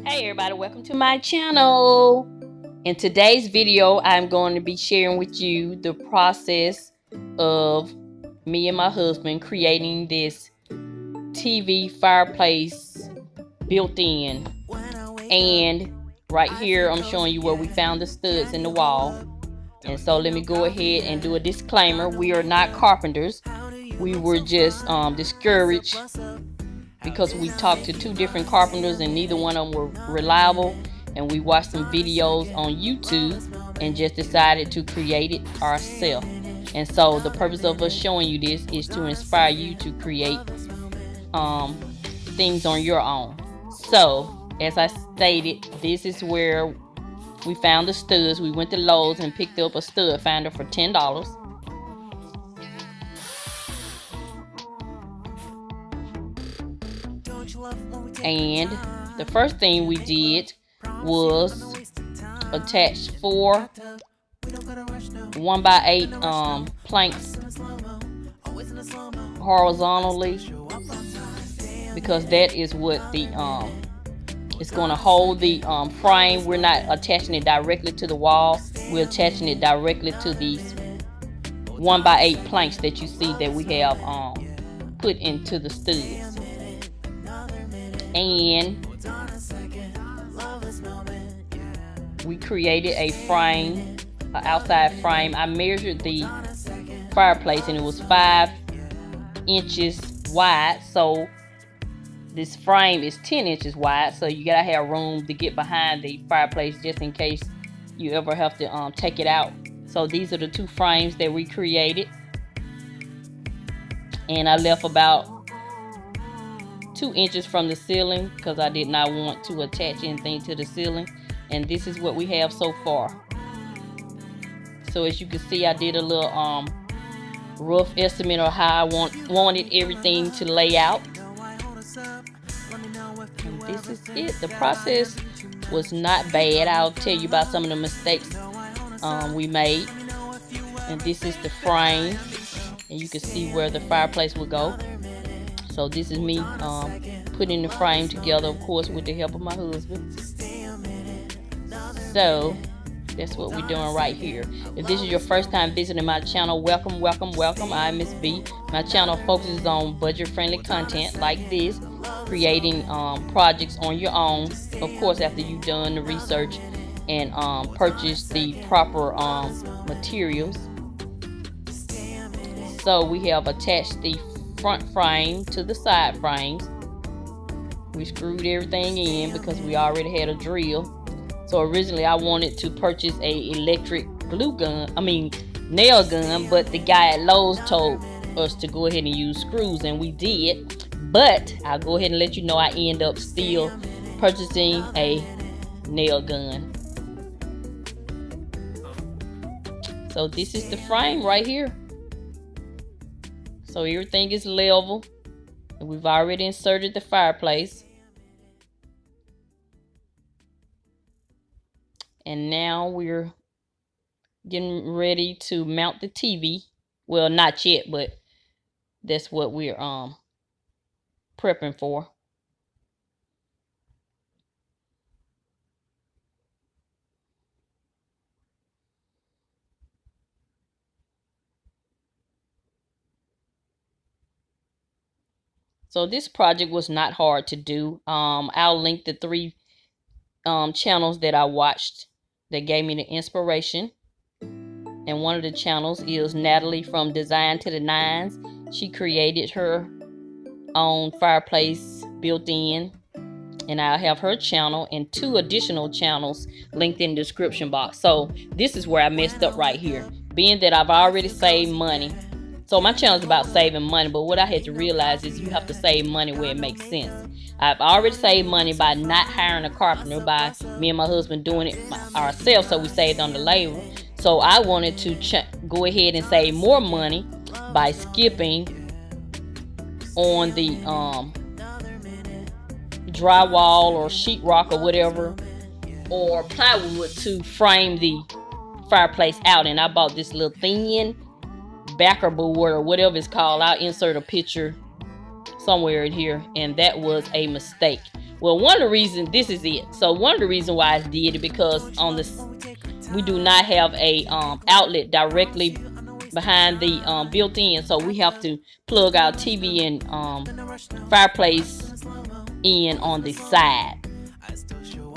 Hey everybody, welcome to my channel. In today's video, I'm going to be sharing with you the process of me and my husband creating this TV fireplace built-in. And right here, I'm showing you where we found the studs in the wall. And so let me go ahead and do a disclaimer. We are not carpenters. We were just discouraged because we talked to two different carpenters and neither one of them were reliable, and we watched some videos on YouTube and just decided to create it ourselves. And so the purpose of us showing you this is to inspire you to create things on your own. So as I stated, this is where we found the studs. We went to Lowe's and picked up a stud finder for $10. And the first thing we did was attach 4 1x8 planks horizontally, because that is what the it's going to hold the frame. We're not attaching it directly to the wall, we're attaching it directly to these 1x8 planks that you see that we have put into the studs. And we created a frame, an outside frame. I measured the fireplace and it was 5 inches wide, so this frame is 10 inches wide, so you gotta have room to get behind the fireplace just in case you ever have to take it out. So these are the 2 frames that we created, and I left about 2 inches from the ceiling because I did not want to attach anything to the ceiling. And this is what we have so far. So as you can see, I did a little rough estimate of how I wanted everything to lay out. And this is it. The process was not bad. I'll tell you about some of the mistakes we made. And this is the frame, and you can see where the fireplace will go. So this is me putting the frame together, of course, with the help of my husband. So that's what we're doing right here. If this is your first time visiting my channel, welcome, welcome, welcome. I'm Mrs Vee. My channel focuses on budget-friendly content like this, creating projects on your own, of course, after you've done the research and purchased the proper materials. So we have attached the front frame to the side frames. We screwed everything in because we already had a drill. So originally I wanted to purchase a electric nail gun, but the guy at Lowe's told us to go ahead and use screws, and we did. But I'll go ahead and let you know I end up still purchasing a nail gun. So this is the frame right here. So everything is level, and we've already inserted the fireplace. And now we're getting ready to mount the TV. Well, not yet, but that's what we're prepping for. So this project was not hard to do. I'll link the 3 channels that I watched that gave me the inspiration. And one of the channels is Natalie from Design to the Nines. She created her own fireplace built-in, and I'll have her channel and 2 additional channels linked in the description box. So this is where I messed up right here, being that I've already saved money. So my channel is about saving money, but what I had to realize is you have to save money where it makes sense. I've already saved money by not hiring a carpenter, by me and my husband doing it ourselves, so we saved on the labor. So I wanted to go ahead and save more money by skipping on the drywall or sheetrock or whatever, or plywood to frame the fireplace out. And I bought this little thin backer board or whatever it's called. I'll insert a picture somewhere in here, and that was a mistake. Well, one of the reasons, this is it. So one of the reasons why I did it, because on this, we do not have a outlet directly behind the built-in, so we have to plug our TV and fireplace in on the side.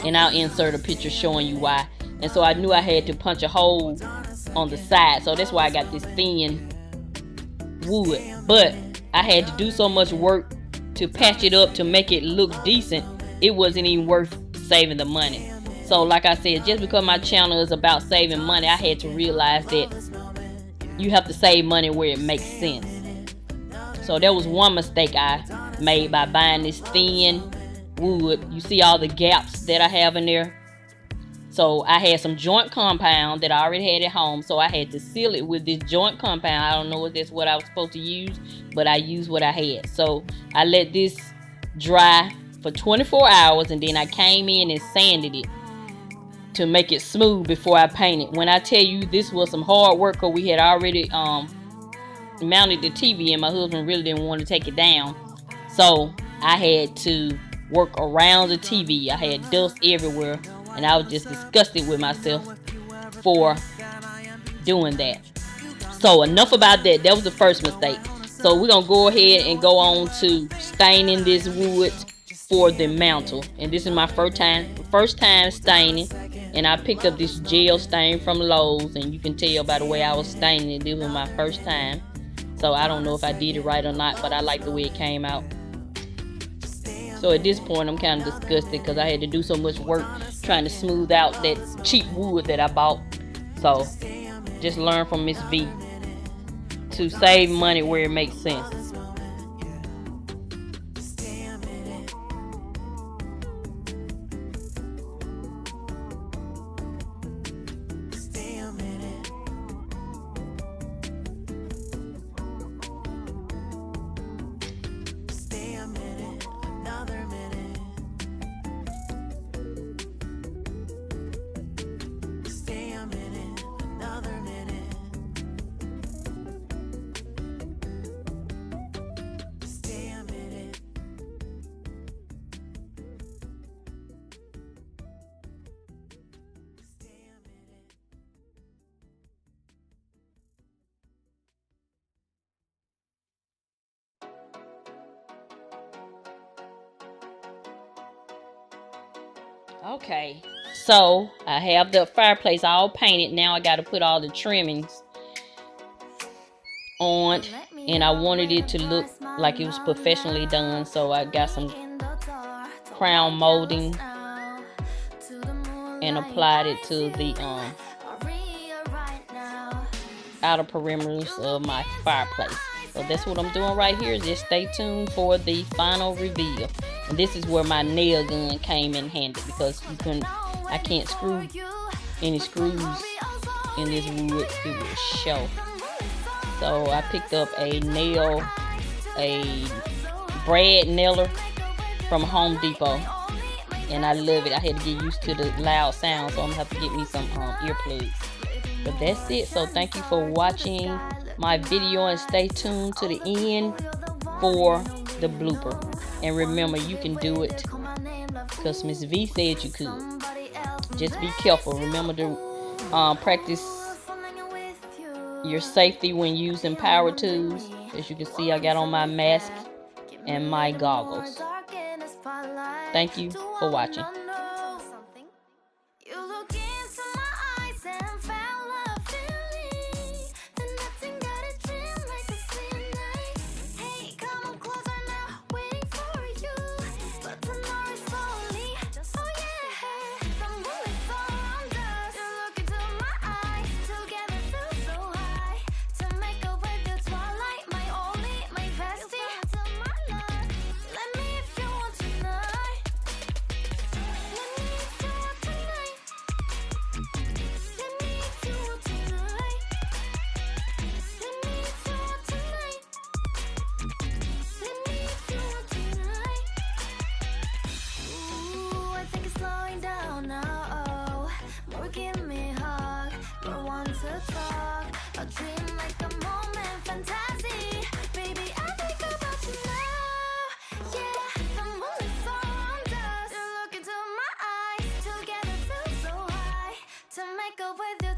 And I'll insert a picture showing you why. And so I knew I had to punch a hole on the side, so that's why I got this thin wood. But I had to do so much work to patch it up to make it look decent, it wasn't even worth saving the money. So like I said, just because my channel is about saving money, I had to realize that you have to save money where it makes sense. So that was one mistake I made by buying this thin wood. You see all the gaps that I have in there? So I had some joint compound that I already had at home, so I had to seal it with this joint compound. I don't know if that's what I was supposed to use, but I used what I had. So I let this dry for 24 hours, and then I came in and sanded it to make it smooth before I painted. When I tell you this was some hard work, because we had already mounted the TV and my husband really didn't want to take it down, so I had to work around the TV. I had dust everywhere, and I was just disgusted with myself for doing that. So enough about that. That was the first mistake. So we're gonna go ahead and go on to staining this wood for the mantle. And this is my first time staining, and I picked up this gel stain from Lowe's, and you can tell by the way I was staining it, this was my first time. So I don't know if I did it right or not, but I like the way it came out. So at this point, I'm kind of disgusted because I had to do so much work trying to smooth out that cheap wood that I bought. So just learn from Mrs Vee to save money where it makes sense. Okay, so I have the fireplace all painted. Now I got to put all the trimmings on, and I wanted it to look like it was professionally done, so I got some crown molding and applied it to the outer perimeters of my fireplace. So that's what I'm doing right here. Just stay tuned for the final reveal. And this is where my nail gun came in handy, because I can't screw any screws in this wood. It will show. So I picked up a brad nailer from Home Depot, and I love it. I had to get used to the loud sound, so I'm gonna have to get me some earplugs. But that's it. So thank you for watching my video, and stay tuned to the end for the blooper. And remember, you can do it because Miss V said you could. Just be careful. Remember to practice your safety when using power tools. As you can see, I got on my mask and my goggles. Thank you for watching. wake up with you.